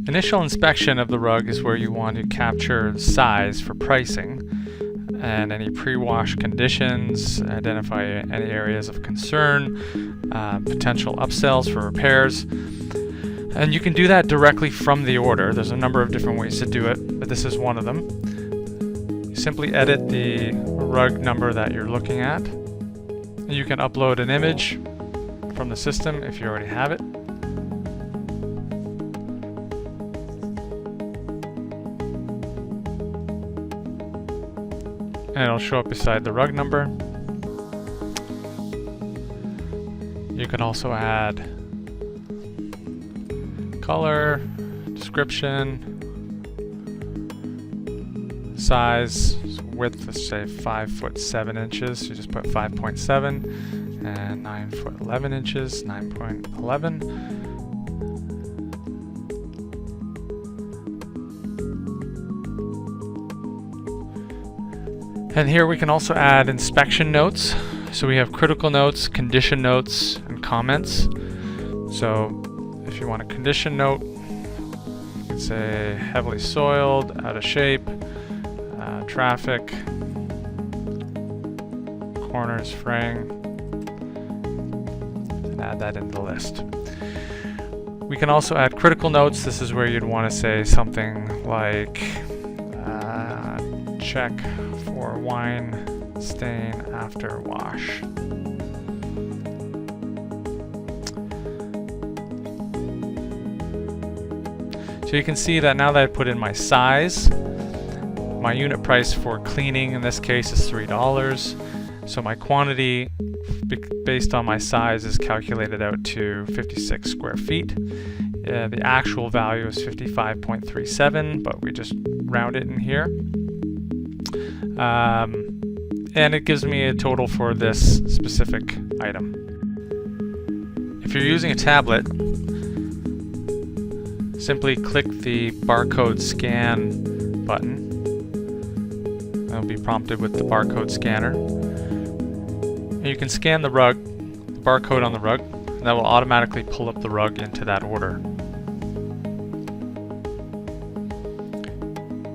Initial inspection of the rug is where you want to capture size for pricing and any pre-wash conditions, identify any areas of concern, potential upsells for repairs. And you can do that directly from the order. There's a number of different ways to do it, but this is one of them. You simply edit the rug number that you're looking at. You can upload an image from the system if you already have it. And it'll show up beside the rug number. You can also add color, description, size, width, let's say 5'7" so you just put 5.7, and 9'11", 9.11. And here we can also add inspection notes. So we have critical notes, condition notes, and comments. So if you want a condition note, you can say heavily soiled, out of shape, traffic, corners fraying, and add that into the list. We can also add critical notes. This is where you'd want to say something like check for wine stain after wash. So you can see that now that I put in my size, my unit price for cleaning in this case is $3. So my quantity based on my size is calculated out to 56 square feet. The actual value is 55.37, but we just round it in here. And it gives me a total for this specific item. If you're using a tablet, simply click the barcode scan button. It'll be prompted with the barcode scanner. And you can scan the rug, the barcode on the rug, and that will automatically pull up the rug into that order.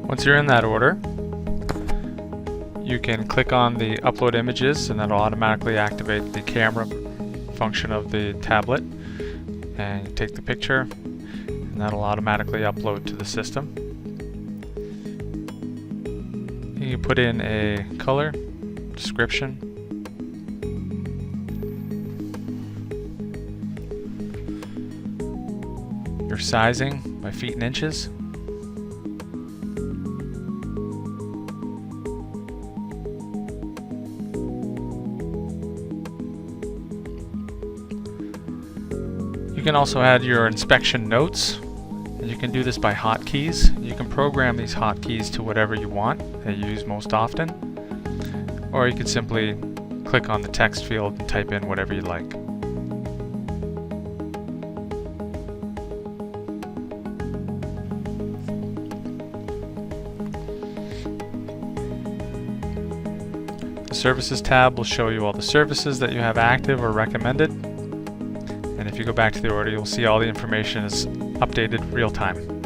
Once you're in that order, you can click on the upload images, and that'll automatically activate the camera function of the tablet. And you take the picture, and that'll automatically upload to the system. You can put in a color, description, your sizing by feet and inches, you can also add your inspection notes. You can do this by hotkeys. You can program these hotkeys to whatever you want that you use most often, or you could simply click on the text field and type in whatever you like. The Services tab will show you all the services that you have active or recommended. And if you go back to the order, you'll see all the information is updated real time.